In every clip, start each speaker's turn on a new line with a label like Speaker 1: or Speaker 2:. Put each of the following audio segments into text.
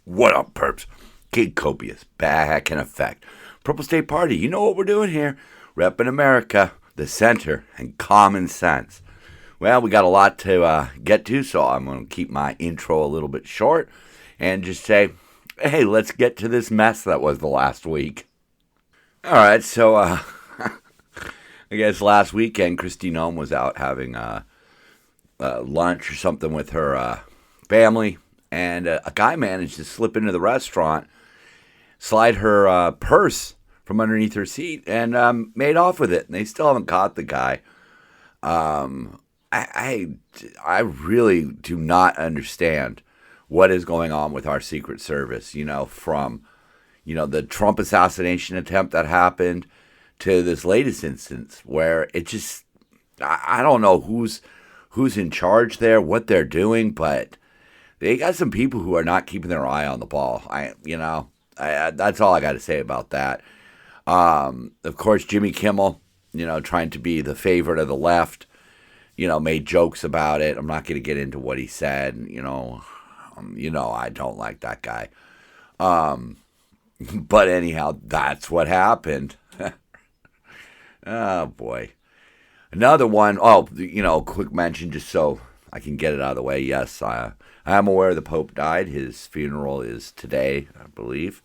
Speaker 1: What up, perps? Kid Copious, back in effect. Purple State Party, you know what we're doing here. Repping America, the center, and common sense. Well, we got a lot to get to, so I'm going to keep my intro a little bit short and just say, hey, let's get to this mess that was the last week. All right, so I guess last weekend, Kristi Noem was out having lunch or something with her family, and a guy managed to slip into the restaurant, slide her purse from underneath her seat, and made off with it. And they still haven't caught the guy. I really do not understand what is going on with our Secret Service, from, the Trump assassination attempt that happened to this latest instance where it just, I don't know who's in charge there, what they're doing, but they got some people who are not keeping their eye on the ball. That's all I got to say about that. Of course, Jimmy Kimmel, trying to be the favorite of the left, made jokes about it. I'm not going to get into what he said. I don't like that guy. But anyhow, that's what happened. Oh, boy. Another one, quick mention just so I can get it out of the way. Yes, I am aware the Pope died. His funeral is today, I believe.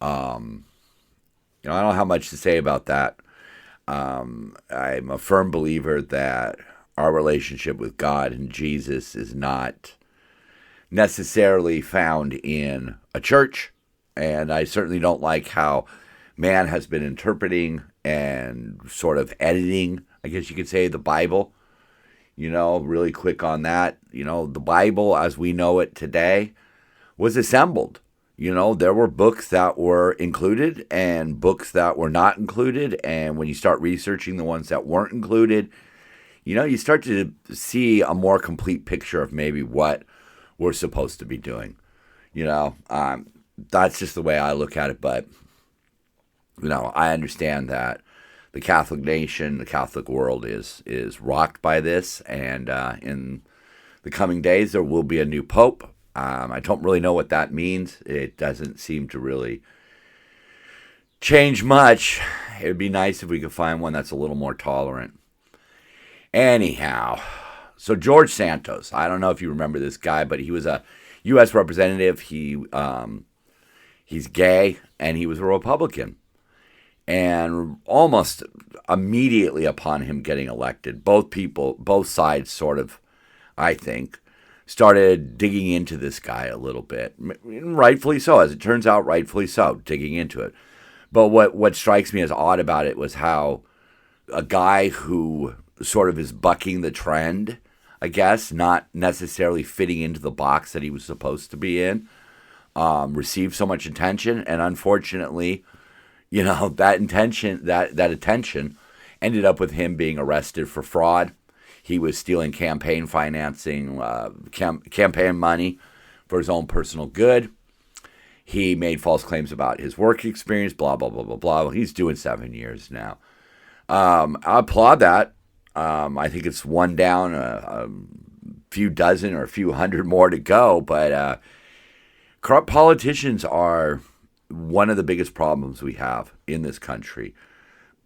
Speaker 1: I don't have much to say about that. I'm a firm believer that our relationship with God and Jesus is not necessarily found in a church. And I certainly don't like how man has been interpreting and sort of editing, I guess you could say, the Bible. Really quick on that. The Bible as we know it today was assembled. There were books that were included and books that were not included. And when you start researching the ones that weren't included, you start to see a more complete picture of maybe what we're supposed to be doing. That's just the way I look at it. But, I understand that the Catholic nation, the Catholic world is rocked by this. And in the coming days, there will be a new pope. I don't really know what that means. It doesn't seem to really change much. It would be nice if we could find one that's a little more tolerant. Anyhow, so George Santos, I don't know if you remember this guy, but he was a U.S. representative. He's gay, and he was a Republican. And almost immediately upon him getting elected, both sides sort of, I think, started digging into this guy a little bit. Rightfully so, as it turns out, rightfully so, digging into it. But what strikes me as odd about it was how a guy who sort of is bucking the trend, I guess, not necessarily fitting into the box that he was supposed to be in, received so much attention. And unfortunately, that attention ended up with him being arrested for fraud. He was stealing campaign financing, campaign money for his own personal good. He made false claims about his work experience, blah, blah, blah, blah, blah. Well, he's doing 7 years now. I applaud that. I think it's one down, a few dozen or a few hundred more to go. But corrupt politicians are one of the biggest problems we have in this country.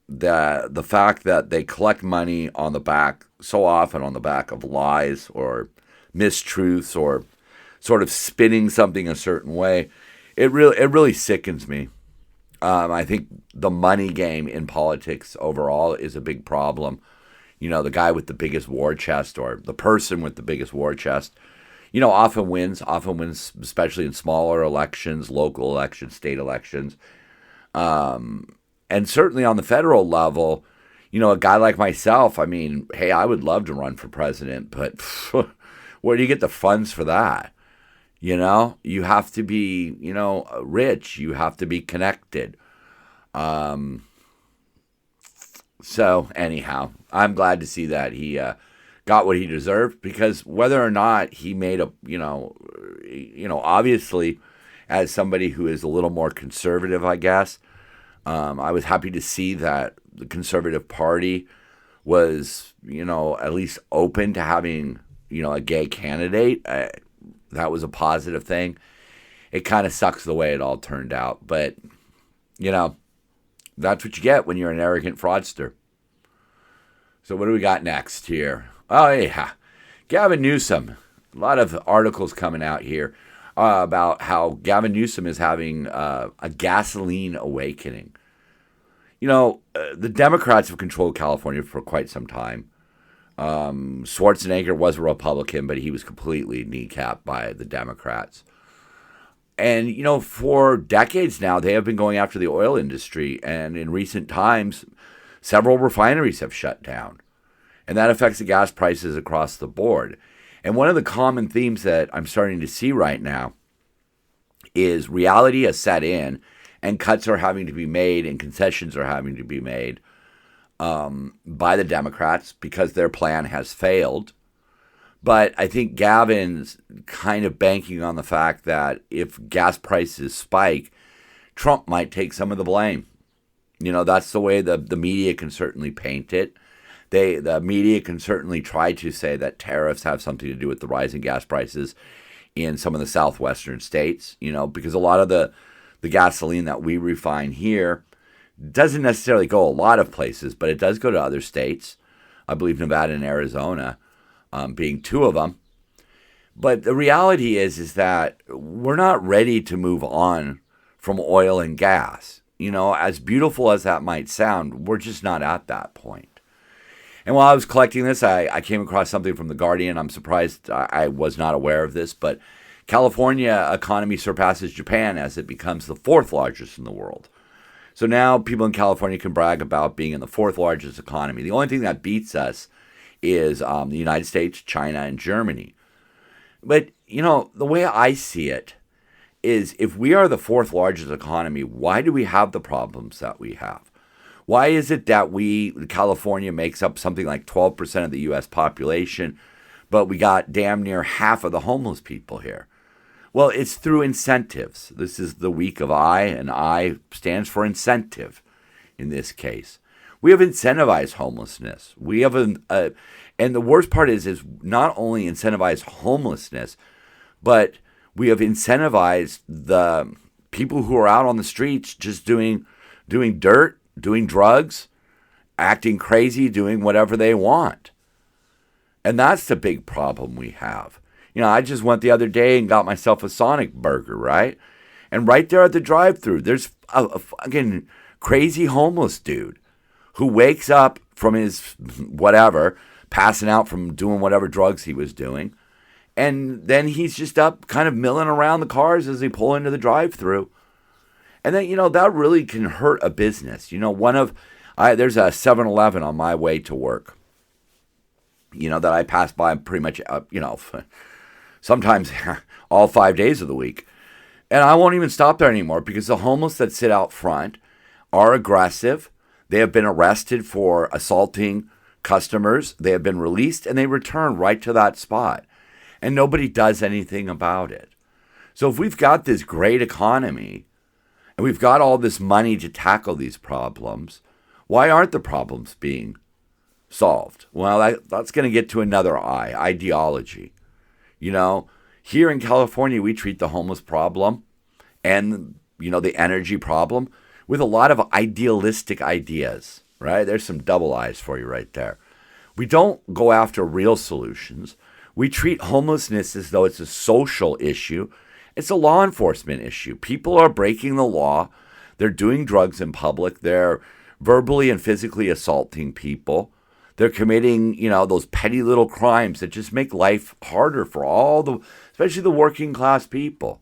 Speaker 1: The fact that they collect money so often on the back of lies or mistruths or sort of spinning something a certain way, it really sickens me. I think the money game in politics overall is a big problem. The guy with the biggest war chest or the person with the biggest war chest, often wins, especially in smaller elections, local elections, state elections. And certainly on the federal level, a guy like myself, hey, I would love to run for president, but where do you get the funds for that? You have to be, rich. You have to be connected. So anyhow, I'm glad to see that he got what he deserved, because whether or not he made obviously as somebody who is a little more conservative, I guess, I was happy to see that the Conservative Party was, at least open to having, a gay candidate. That was a positive thing. it kind of sucks the way it all turned out. But, you know, that's what you get when you're an arrogant fraudster. So what do we got next here? Oh, yeah. Gavin Newsom. A lot of articles coming out here about how Gavin Newsom is having a gasoline awakening. You know, the Democrats have controlled California for quite some time. Schwarzenegger was a Republican, but he was completely kneecapped by the Democrats. And, you know, for decades now, they have been going after the oil industry. And in recent times, several refineries have shut down. And that affects the gas prices across the board. And one of the common themes that I'm starting to see right now is reality has set in, and cuts are having to be made, and concessions are having to be made by the Democrats because their plan has failed. But I think Gavin's kind of banking on the fact that if gas prices spike, Trump might take some of the blame. You know, that's the way the media can certainly paint it. The media can certainly try to say that tariffs have something to do with the rising gas prices in some of the southwestern states, you know, because a lot of the gasoline that we refine here doesn't necessarily go a lot of places, but it does go to other states. I believe Nevada and Arizona being two of them. But the reality is that we're not ready to move on from oil and gas. You know, as beautiful as that might sound, we're just not at that point. And while I was collecting this, I came across something from The Guardian. I'm surprised I was not aware of this, but California economy surpasses Japan as it becomes the fourth largest in the world. So now people in California can brag about being in the fourth largest economy. The only thing that beats us is the United States, China, and Germany. But, you know, the way I see it is if we are the fourth largest economy, why do we have the problems that we have? Why is it that California makes up something like 12% of the U.S. population, but we got damn near half of the homeless people here? Well, it's through incentives. This is the week of I, and I stands for incentive in this case. We have incentivized homelessness. We have and the worst part is not only incentivized homelessness, but we have incentivized the people who are out on the streets just doing dirt, doing drugs, acting crazy, doing whatever they want. And that's the big problem we have. You know, I just went the other day and got myself a Sonic burger, right? And right there at the drive-thru, there's a fucking crazy homeless dude who wakes up from his whatever, passing out from doing whatever drugs he was doing. And then he's just up kind of milling around the cars as they pull into the drive-thru. And then, you know, that really can hurt a business. You know, there's a 7-Eleven on my way to work, you know, that I pass by pretty much, you know, sometimes all 5 days of the week. And I won't even stop there anymore because the homeless that sit out front are aggressive. They have been arrested for assaulting customers. They have been released and they return right to that spot. And nobody does anything about it. So if we've got this great economy, and we've got all this money to tackle these problems, why aren't the problems being solved? Well, that's going to get to another ideology. You know, here in California, we treat the homeless problem and, you know, the energy problem with a lot of idealistic ideas, right? There's some double I's for you right there. We don't go after real solutions. We treat homelessness as though it's a social issue. It's a law enforcement issue. People are breaking the law. They're doing drugs in public. They're verbally and physically assaulting people. They're committing, you know, those petty little crimes that just make life harder for especially the working class people.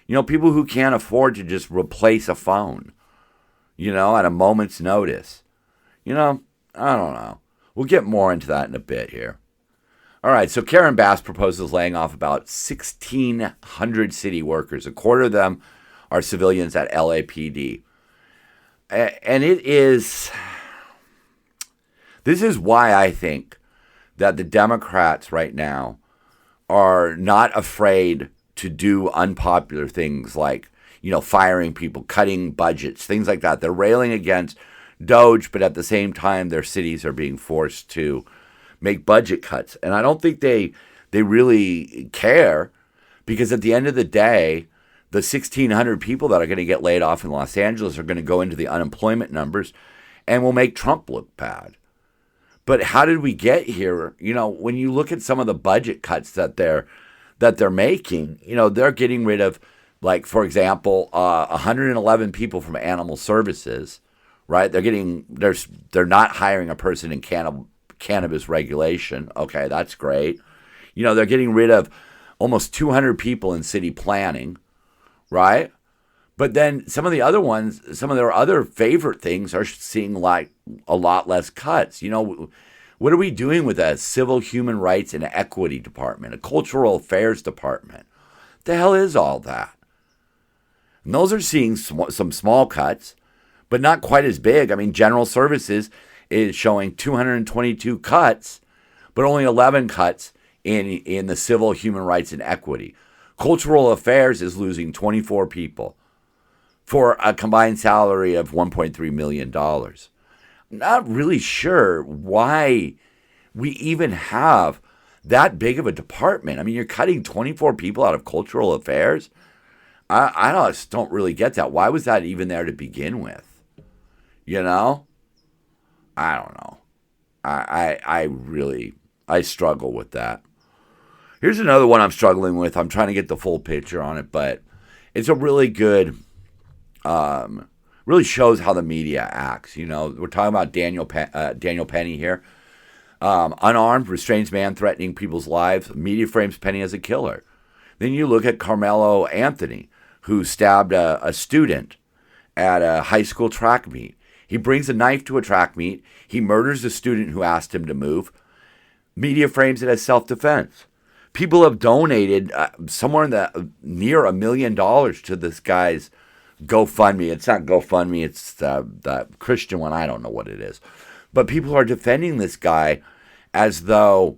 Speaker 1: You know, people who can't afford to just replace a phone, you know, at a moment's notice. You know, I don't know. We'll get more into that in a bit here. All right, so Karen Bass proposes laying off about 1,600 city workers. A quarter of them are civilians at LAPD. And this is why I think that the Democrats right now are not afraid to do unpopular things like, you know, firing people, cutting budgets, things like that. They're railing against DOGE, but at the same time, their cities are being forced to make budget cuts. And I don't think they really care because at the end of the day, The 1,600 people that are going to get laid off in Los Angeles are going to go into the unemployment numbers and will make Trump look bad. But how did we get here? When you look at some of the budget cuts that they're making, they're getting rid of, like, for example, 111 people from animal services, right? They're not hiring a person in cannabis regulation. Okay, that's great. They're getting rid of almost 200 people in city planning, right? But then some of their other favorite things are seeing like a lot less cuts. What are we doing with a civil human rights and equity department, a cultural affairs department? The hell is all that? And those are seeing some small cuts, but not quite as big. I mean, general services is showing 222 cuts, but only 11 cuts in the civil human rights and equity. Cultural affairs is losing 24 people for a combined salary of $1.3 million. I'm not really sure why we even have that big of a department. I mean, you're cutting 24 people out of cultural affairs. I just don't really get that. Why was that even there to begin with? I don't know. I struggle with that. Here's another one I'm struggling with. I'm trying to get the full picture on it, but it's a really good, really shows how the media acts. We're talking about Daniel Penny here. Unarmed, restrains man threatening people's lives. Media frames Penny as a killer. Then you look at Carmelo Anthony, who stabbed a student at a high school track meet. He brings a knife to a track meet. He murders the student who asked him to move. Media frames it as self-defense. People have donated somewhere near $1 million to this guy's GoFundMe. It's not GoFundMe. It's the Christian one. I don't know what it is. But people are defending this guy as though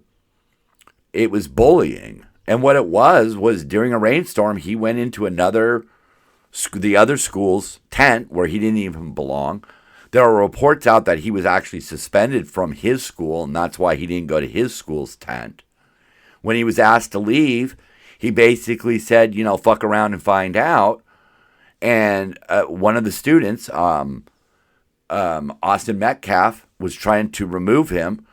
Speaker 1: it was bullying. And what it was during a rainstorm, he went into the other school's tent where he didn't even belong. There are reports out that he was actually suspended from his school, and that's why he didn't go to his school's tent. When he was asked to leave, he basically said, fuck around and find out. And one of the students, Austin Metcalf, was trying to remove him.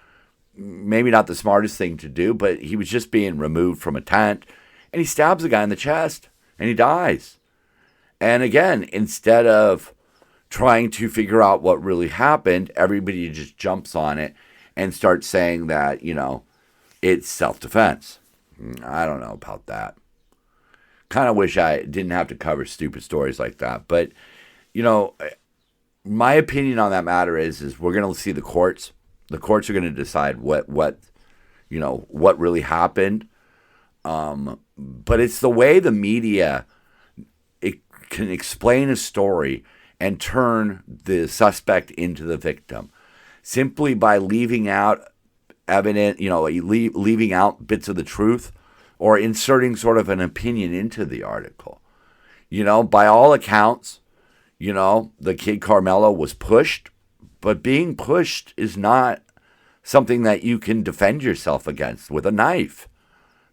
Speaker 1: Maybe not the smartest thing to do, but he was just being removed from a tent. And he stabs the guy in the chest, and he dies. And again, instead of trying to figure out what really happened, everybody just jumps on it and starts saying that, it's self-defense. I don't know about that. Kind of wish I didn't have to cover stupid stories like that. But, my opinion on that matter is we're going to see the courts. The courts are going to decide what really happened. But it's the way the media can explain a story and turn the suspect into the victim simply by leaving out leaving out bits of the truth or inserting sort of an opinion into the article. By all accounts, the kid Carmelo was pushed, but being pushed is not something that you can defend yourself against with a knife.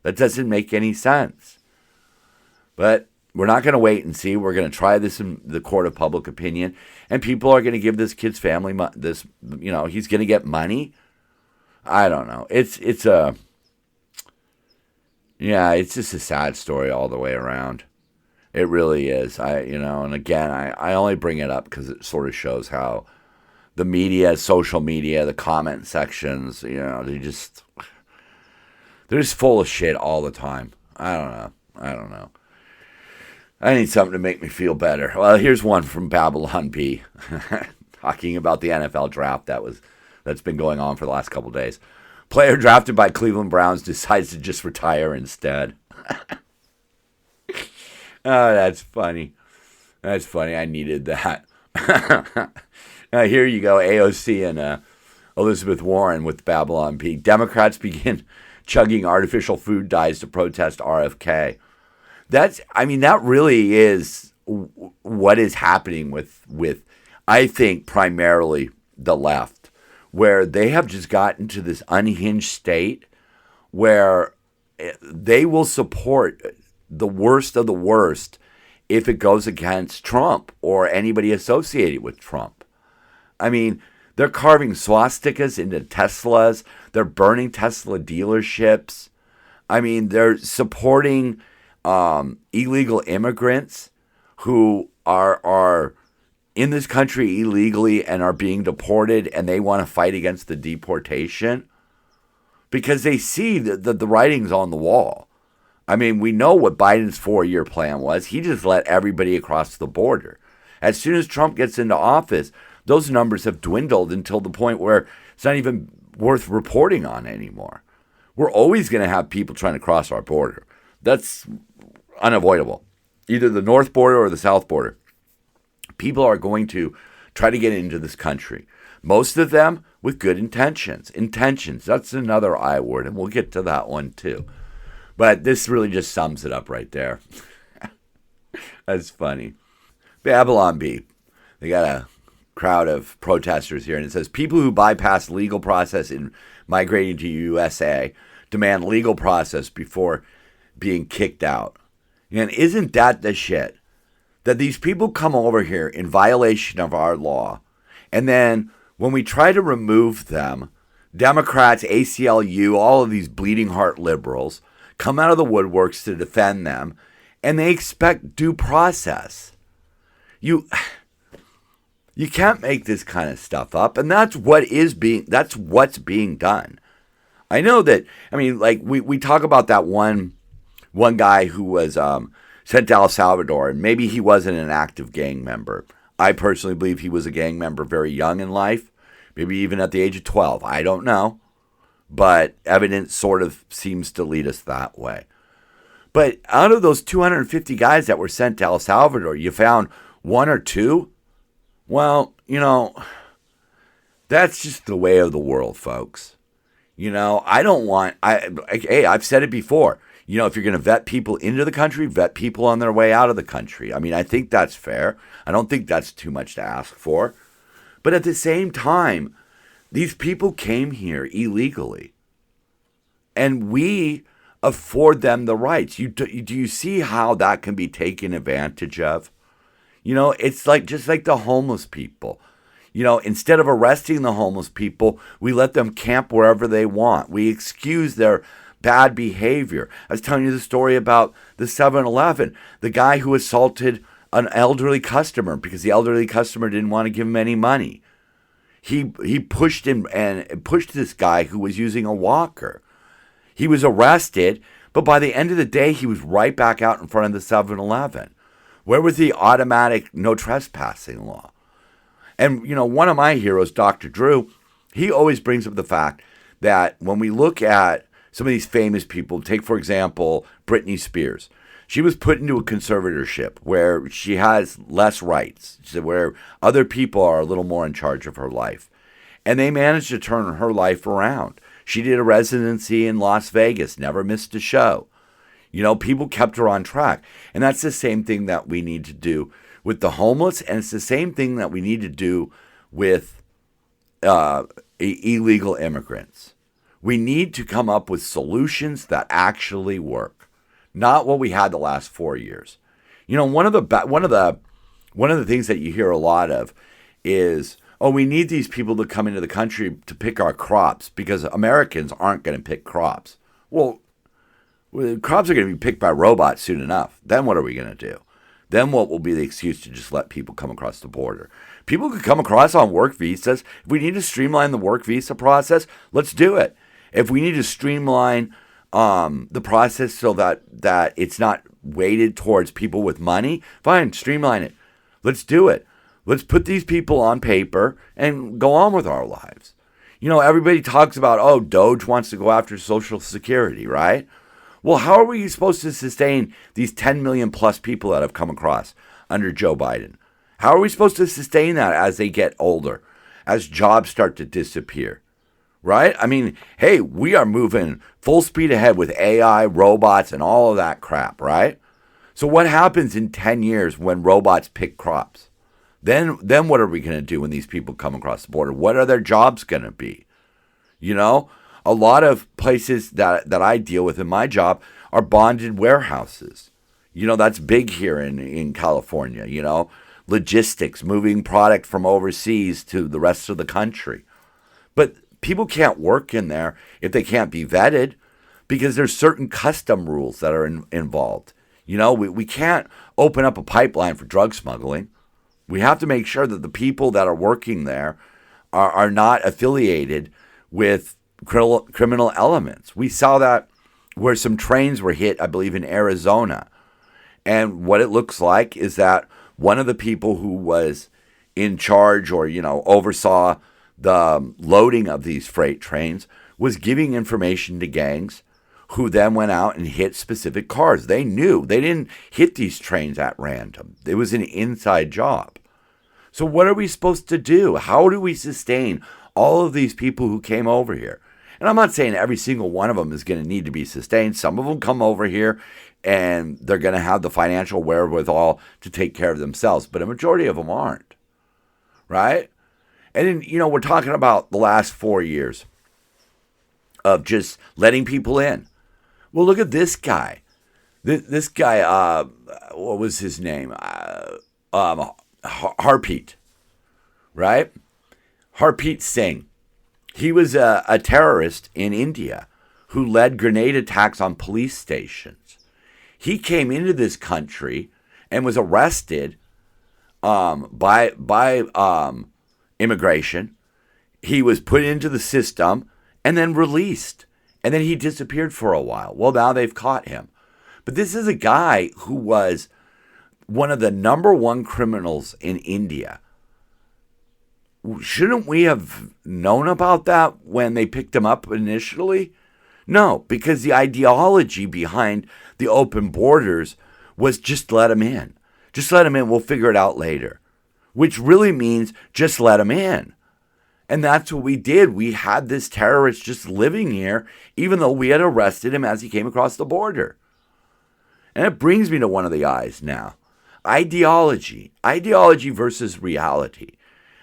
Speaker 1: That doesn't make any sense. But we're not going to wait and see. We're going to try this in the court of public opinion, and people are going to give this kid's family he's going to get money. I don't know. It's just a sad story all the way around. It really is. And again, I only bring it up because it sort of shows how the media, social media, the comment sections, they're just full of shit all the time. I don't know. I need something to make me feel better. Well, here's one from Babylon B, talking about the NFL draft that's been going on for the last couple of days. Player drafted by Cleveland Browns decides to just retire instead. Oh, that's funny. That's funny. I needed that. Here you go, AOC and Elizabeth Warren with Babylon B. Democrats begin chugging artificial food dyes to protest RFK. That really is what is happening with I think, primarily the left, where they have just gotten to this unhinged state where they will support the worst of the worst if it goes against Trump or anybody associated with Trump. I mean, they're carving swastikas into Teslas. They're burning Tesla dealerships. I mean, they're supporting illegal immigrants who are in this country illegally and are being deported, and they want to fight against the deportation because they see that the writing's on the wall. I mean, we know what Biden's 4-year plan was. He just let everybody across the border. As soon as Trump gets into office, those numbers have dwindled until the point where it's not even worth reporting on anymore. We're always going to have people trying to cross our border. That's unavoidable. Either the north border or the south border. People are going to try to get into this country. Most of them with good intentions. Intentions, that's another I word, and we'll get to that one too. But this really just sums it up right there. That's funny. Babylon Bee. They got a crowd of protesters here, and it says, people who bypass legal process in migrating to USA demand legal process before being kicked out. And isn't that the shit? That these people come over here in violation of our law, and then when we try to remove them, Democrats, ACLU, all of these bleeding heart liberals come out of the woodworks to defend them, and they expect due process. You can't make this kind of stuff up, and that's what's being done. I know that, I mean, like we talk about that one guy who was sent to El Salvador, and maybe he wasn't an active gang member. I personally believe he was a gang member very young in life, maybe even at the age of 12. I don't know, but evidence sort of seems to lead us that way. But out of those 250 guys that were sent to El Salvador, you found one or two? Well, that's just the way of the world, folks. I've said it before. If you're going to vet people into the country, vet people on their way out of the country. I mean, I think that's fair. I don't think that's too much to ask for. But at the same time, these people came here illegally. And we afford them the rights. Do you see how that can be taken advantage of? It's just like the homeless people. Instead of arresting the homeless people, we let them camp wherever they want. We excuse their bad behavior. I was telling you the story about the 7-Eleven, the guy who assaulted an elderly customer because the elderly customer didn't want to give him any money. He pushed him and pushed this guy who was using a walker. He was arrested, but by the end of the day, he was right back out in front of the 7-Eleven. Where was the automatic no trespassing law? And, one of my heroes, Dr. Drew, he always brings up the fact that when we look at some of these famous people, take, for example, Britney Spears. She was put into a conservatorship where she has less rights, where other people are a little more in charge of her life. And they managed to turn her life around. She did a residency in Las Vegas, never missed a show. People kept her on track. And that's the same thing that we need to do with the homeless, and it's the same thing that we need to do with illegal immigrants. We need to come up with solutions that actually work, not what we had the last 4 years. One of the things that you hear a lot of is, we need these people to come into the country to pick our crops because Americans aren't going to pick crops. Well, crops are going to be picked by robots soon enough. Then what are we going to do? Then what will be the excuse to just let people come across the border? People could come across on work visas. If we need to streamline the work visa process, let's do it. If we need to streamline the process so that it's not weighted towards people with money, fine, streamline it. Let's do it. Let's put these people on paper and go on with our lives. Everybody talks about, Doge wants to go after Social Security, right? Well, how are we supposed to sustain these 10 million plus people that have come across under Joe Biden? How are we supposed to sustain that as they get older, as jobs start to disappear? Right? I mean, hey, we are moving full speed ahead with AI, robots, and all of that crap, right? So what happens in 10 years when robots pick crops? Then what are we going to do when these people come across the border? What are their jobs going to be? A lot of places that I deal with in my job are bonded warehouses. That's big here in California, logistics, moving product from overseas to the rest of the country. But people can't work in there if they can't be vetted because there's certain custom rules that are involved. We can't open up a pipeline for drug smuggling. We have to make sure that the people that are working there are not affiliated with criminal elements. We saw that where some trains were hit, I believe, in Arizona. And what it looks like is that one of the people who was in charge or, oversaw the loading of these freight trains was giving information to gangs who then went out and hit specific cars. They knew. They didn't hit these trains at random. It was an inside job. So what are we supposed to do? How do we sustain all of these people who came over here? And I'm not saying every single one of them is going to need to be sustained. Some of them come over here and they're going to have the financial wherewithal to take care of themselves. But a majority of them aren't. Right? And then, we're talking about the last 4 years of just letting people in. Well, look at this guy. This guy, what was his name? Harpreet, right? Harpreet Singh. He was a terrorist in India who led grenade attacks on police stations. He came into this country and was arrested by immigration. He was put into the system and then released. And then he disappeared for a while. Well, now they've caught him. But this is a guy who was one of the number one criminals in India. Shouldn't we have known about that when they picked him up initially? No, because the ideology behind the open borders was just let him in. Just let him in. We'll figure it out later. Which really means just let him in. And that's what we did. We had this terrorist just living here, even though we had arrested him as he came across the border. And it brings me to one of the I's now. Ideology. Ideology versus reality.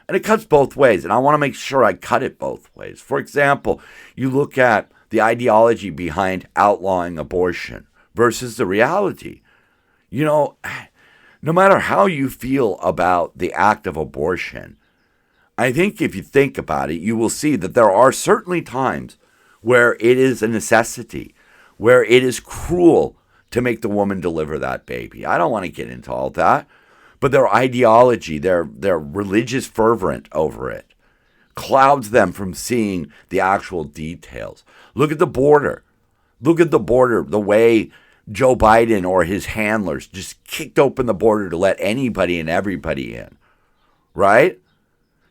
Speaker 1: And it cuts both ways, and I want to make sure I cut it both ways. For example, you look at the ideology behind outlawing abortion versus the reality. No matter how you feel about the act of abortion, I think if you think about it, you will see that there are certainly times where it is a necessity, where it is cruel to make the woman deliver that baby. I don't want to get into all that, but their ideology, their religious fervent over it, clouds them from seeing the actual details. Look at the border. Look at the border, the way Joe Biden or his handlers just kicked open the border to let anybody and everybody in, right?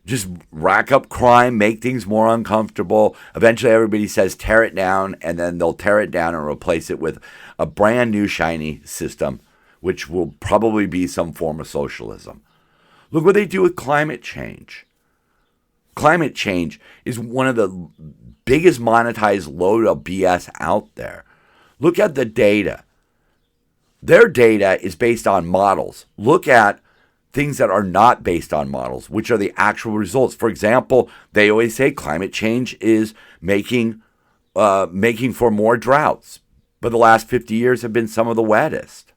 Speaker 1: Just rack up crime, make things more uncomfortable. Eventually everybody says tear it down, and then they'll tear it down and replace it with a brand new shiny system, which will probably be some form of socialism. Look what they do with climate change. Climate change is one of the biggest monetized load of BS out there. Look at the data. Their data is based on models. Look at things that are not based on models, which are the actual results. For example, they always say climate change is making for more droughts, but the last 50 years have been some of the wettest,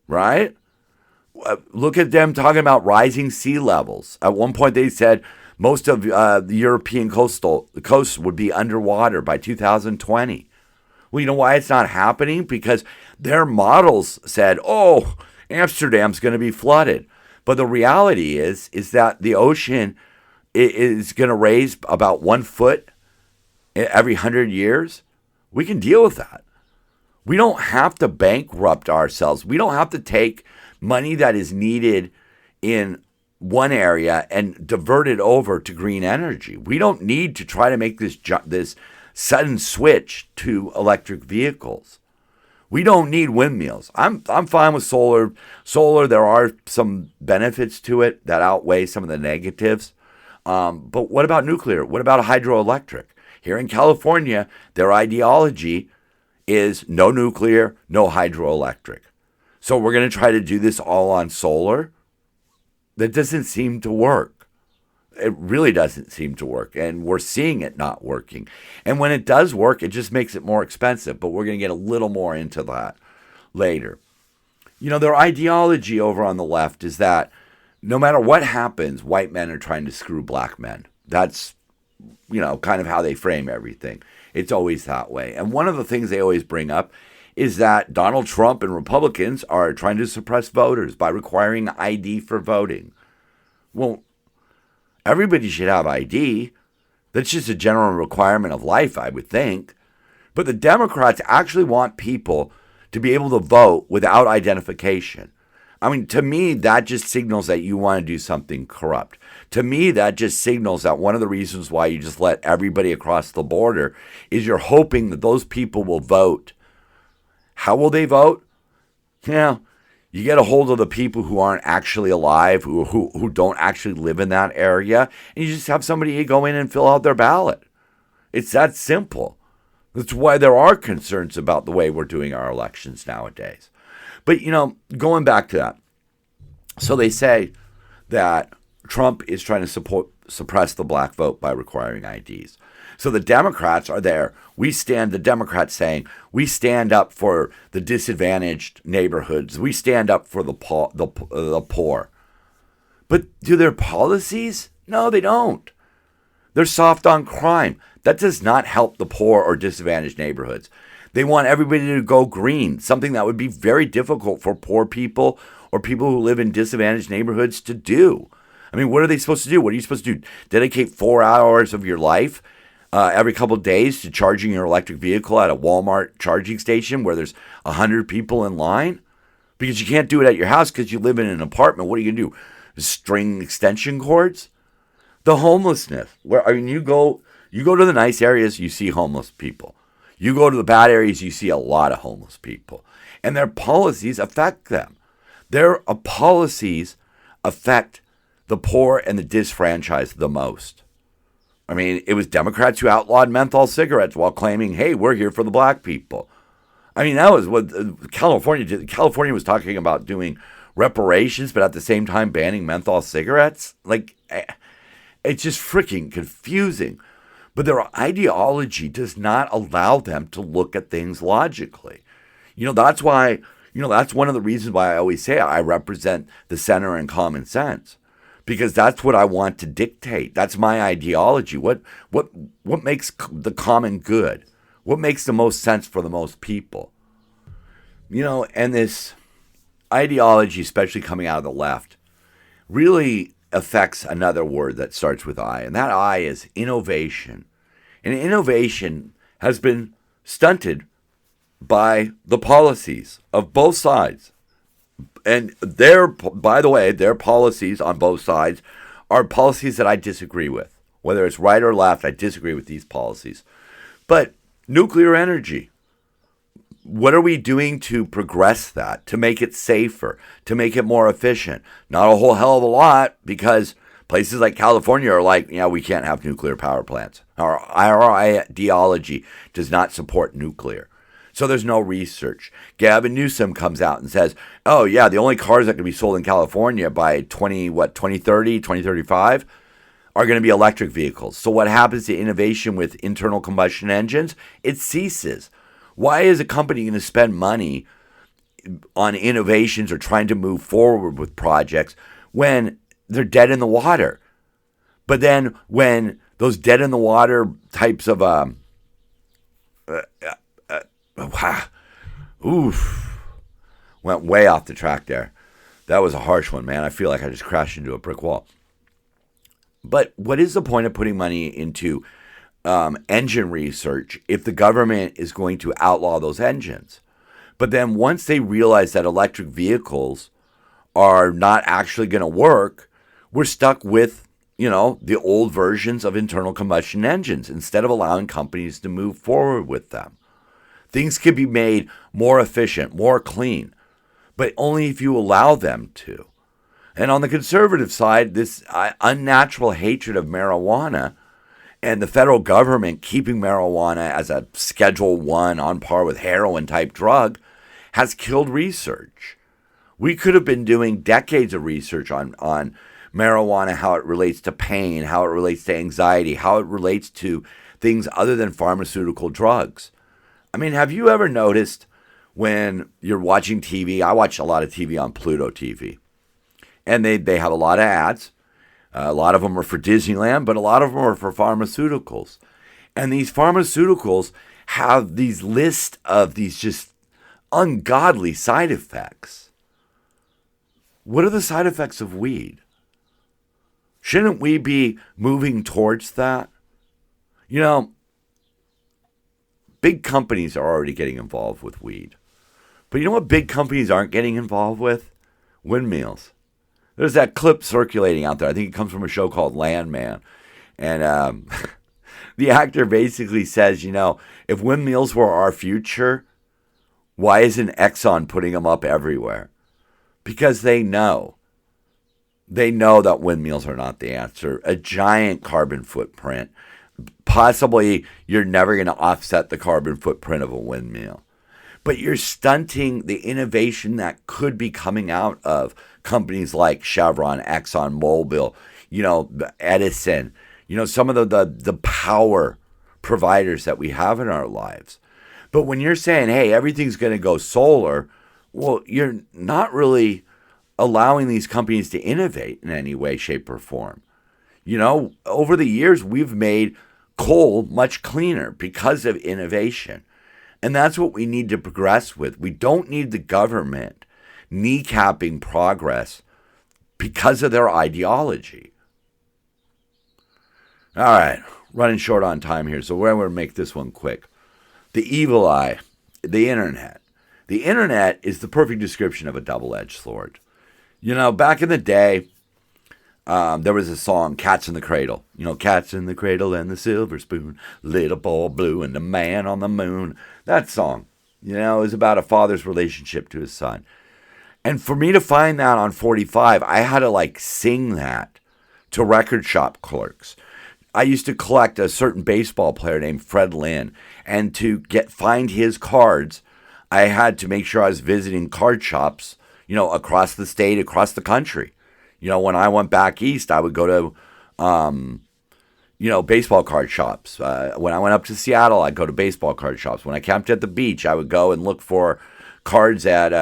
Speaker 1: right? Look at them talking about rising sea levels. At one point, they said most of the European coasts would be underwater by 2020. Well, you know why it's not happening? Because their models said, Amsterdam's going to be flooded. But the reality is that the ocean is going to raise about 1 foot every 100 years. We can deal with that. We don't have to bankrupt ourselves. We don't have to take money that is needed in one area and divert it over to green energy. We don't need to try to make this sudden switch to electric vehicles. We don't need windmills. I'm fine with solar. Solar, there are some benefits to it that outweigh some of the negatives. But what about nuclear? What about hydroelectric? Here in California, their ideology is no nuclear, no hydroelectric. So we're going to try to do this all on solar? That doesn't seem to work. It really doesn't seem to work, and we're seeing it not working. And when it does work, it just makes it more expensive, but we're going to get a little more into that later. Their ideology over on the left is that no matter what happens, white men are trying to screw black men. That's, kind of how they frame everything. It's always that way. And one of the things they always bring up is that Donald Trump and Republicans are trying to suppress voters by requiring ID for voting. Well, everybody should have ID. That's just a general requirement of life, I would think. But the Democrats actually want people to be able to vote without identification. I mean, to me, that just signals that you want to do something corrupt. To me, that just signals that one of the reasons why you just let everybody across the border is you're hoping that those people will vote. How will they vote? You get a hold of the people who aren't actually alive, who don't actually live in that area, and you just have somebody go in and fill out their ballot. It's that simple. That's why there are concerns about the way we're doing our elections nowadays. But, going back to that, so they say that Trump is trying to suppress the black vote by requiring IDs. So the Democrats are there. The Democrats saying, we stand up for the disadvantaged neighborhoods. We stand up for the poor. But do their policies? No, they don't. They're soft on crime. That does not help the poor or disadvantaged neighborhoods. They want everybody to go green, something that would be very difficult for poor people or people who live in disadvantaged neighborhoods to do. I mean, what are they supposed to do? What are you supposed to do? Dedicate 4 hours of your life every couple of days to charging your electric vehicle at a Walmart charging station where there's 100 people in line? Because you can't do it at your house because you live in an apartment. What are you going to do? String extension cords? The homelessness. You go to the nice areas, you see homeless people. You go to the bad areas, you see a lot of homeless people. And their policies affect them. Their policies affect the poor and the disfranchised the most. I mean, it was Democrats who outlawed menthol cigarettes while claiming, hey, we're here for the black people. I mean, that was what California did. California was talking about doing reparations, but at the same time banning menthol cigarettes. It's just freaking confusing. But their ideology does not allow them to look at things logically. That's why, that's one of the reasons why I always say I represent the center and common sense. Because that's what I want to dictate. That's my ideology. What makes the common good? What makes the most sense for the most people? And this ideology, especially coming out of the left, really affects another word that starts with I, and that I is innovation. And innovation has been stunted by the policies of both sides. And by the way, their policies on both sides are policies that I disagree with. Whether it's right or left, I disagree with these policies. But nuclear energy, what are we doing to progress that, to make it safer, to make it more efficient? Not a whole hell of a lot, because places like California are like, we can't have nuclear power plants. Our ideology does not support nuclear. So there's no research. Gavin Newsom comes out and says, oh yeah, the only cars that can be sold in California by 2030, 2035 are going to be electric vehicles. So what happens to innovation with internal combustion engines? It ceases. Why is a company going to spend money on innovations or trying to move forward with projects when they're dead in the water? But then when those dead in the water types of went way off the track there. That was a harsh one, man. I feel like I just crashed into a brick wall. But what is the point of putting money into engine research if the government is going to outlaw those engines? But then once they realize that electric vehicles are not actually going to work, we're stuck with, the old versions of internal combustion engines instead of allowing companies to move forward with them. Things can be made more efficient, more clean, but only if you allow them to. And on the conservative side, this unnatural hatred of marijuana and the federal government keeping marijuana as a Schedule I on par with heroin type drug has killed research. We could have been doing decades of research on marijuana, how it relates to pain, how it relates to anxiety, how it relates to things other than pharmaceutical drugs. I mean, have you ever noticed when you're watching TV. I watch a lot of TV on Pluto TV. And they have a lot of ads. A lot of them are for Disneyland, but a lot of them are for pharmaceuticals. And these pharmaceuticals have these lists of these just ungodly side effects. What are the side effects of weed? Shouldn't we be moving towards that? You know, big companies are already getting involved with weed. But you know what big companies aren't getting involved with? Windmills. There's that clip circulating out there. I think it comes from a show called Landman. And the actor basically says, you know, if windmills were our future, why isn't Exxon putting them up everywhere? Because they know. They know that windmills are not the answer. A giant carbon footprint. Possibly you're never going to offset the carbon footprint of a windmill. But you're stunting the innovation that could be coming out of companies like Chevron, Exxon, Mobil, you know, Edison, you know, some of the power providers that we have in our lives. But when you're saying, hey, everything's going to go solar, well, you're not really allowing these companies to innovate in any way, shape, or form. You know, over the years, we've made coal much cleaner because of innovation. And that's what we need to progress with. We don't need the government kneecapping progress because of their ideology. All right, running short on time here, so we're going to make this one quick. The evil eye, the internet. The internet is the perfect description of a double-edged sword. You know, back in the day, there was a song, Cats in the Cradle. You know, cats in the cradle and the silver spoon, little boy blue and the man on the moon. That song, you know, is about a father's relationship to his son. And for me to find that on 45, I had to like sing that to record shop clerks. I used to collect a certain baseball player named Fred Lynn, and to find his cards, I had to make sure I was visiting card shops, you know, across the state, across the country. You know, when I went back east, I would go to, you know, baseball card shops. When I went up to Seattle, I'd go to baseball card shops. When I camped at the beach, I would go and look for cards at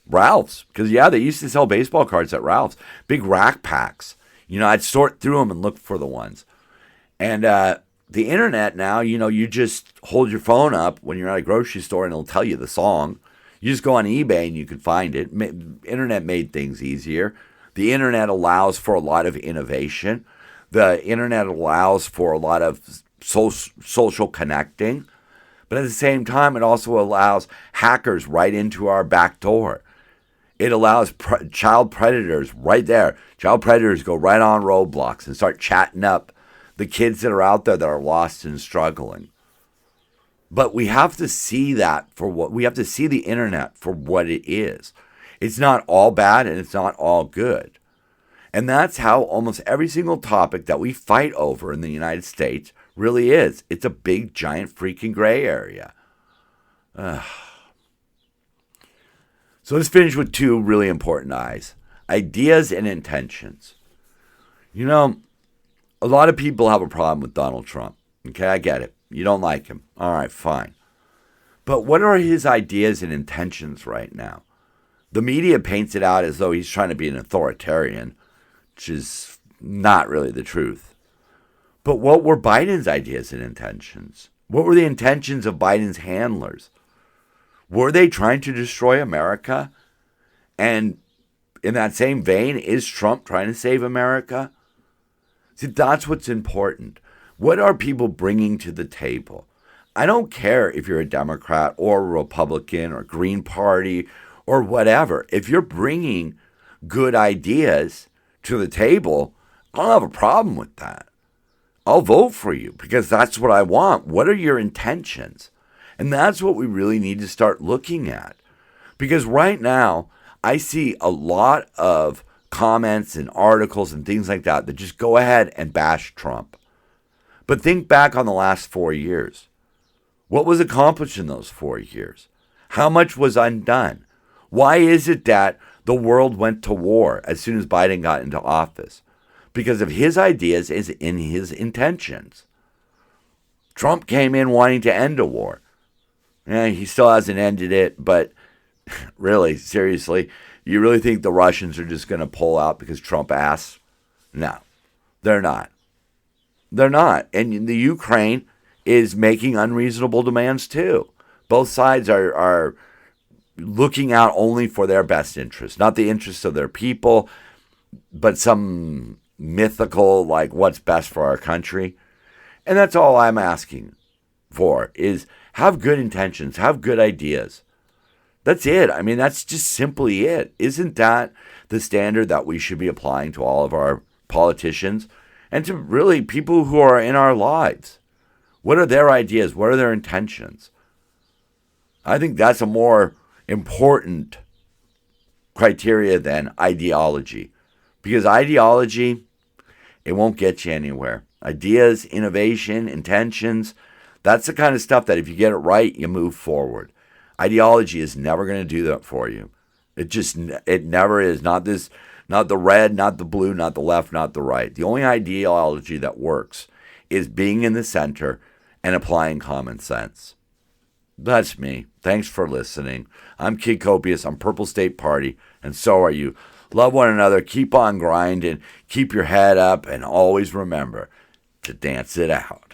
Speaker 1: Ralph's. Because, yeah, they used to sell baseball cards at Ralph's. Big rack packs. You know, I'd sort through them and look for the ones. And the internet now, you know, you just hold your phone up when you're at a grocery store and it'll tell you the song. You just go on eBay and you can find it. Internet made things easier. The internet allows for a lot of innovation. The internet allows for a lot of social connecting. But at the same time, it also allows hackers right into our back door. It allows child predators right there. Child predators go right on Roblox and start chatting up the kids that are out there that are lost and struggling. But we have to see that for what we have to see the internet for what it is. It's not all bad and it's not all good. And that's how almost every single topic that we fight over in the United States really is. It's a big, giant, freaking gray area. So let's finish with two really important I's. Ideas and intentions. You know, a lot of people have a problem with Donald Trump. Okay, I get it. You don't like him. All right, fine. But what are his ideas and intentions right now? The media paints it out as though he's trying to be an authoritarian, which is not really the truth. But what were Biden's ideas and intentions? What were the intentions of Biden's handlers? Were they trying to destroy America? And in that same vein, is Trump trying to save America? See, that's what's important. What are people bringing to the table? I don't care if you're a Democrat or a Republican or Green Party or whatever. If you're bringing good ideas to the table, I don't have a problem with that. I'll vote for you because that's what I want. What are your intentions? And that's what we really need to start looking at. Because right now, I see a lot of comments and articles and things like that just go ahead and bash Trump. But think back on the last 4 years. What was accomplished in those 4 years? How much was undone? Why is it that the world went to war as soon as Biden got into office? Because of his ideas and in his intentions. Trump came in wanting to end a war. He still hasn't ended it, but Really, seriously, you really think the Russians are just going to pull out because Trump asks? No, they're not. They're not. And the Ukraine is making unreasonable demands too. Both sides are looking out only for their best interests, not the interests of their people, but some mythical, like what's best for our country. And that's all I'm asking for, is have good intentions, have good ideas. That's it. I mean, that's just simply it. Isn't that the standard that we should be applying to all of our politicians and to really people who are in our lives? What are their ideas? What are their intentions? I think that's a more important criteria than ideology. Because ideology, it won't get you anywhere. Ideas, innovation, intentions, that's the kind of stuff that if you get it right, you move forward. Ideology is never going to do that for you. It never is. Not the red, not the blue, not the left, not the right. The only ideology that works is being in the center and applying common sense. That's me. Thanks for listening. I'm Kid Copious. I'm Purple State Party, and so are you. Love one another. Keep on grinding. Keep your head up, and always remember to dance it out.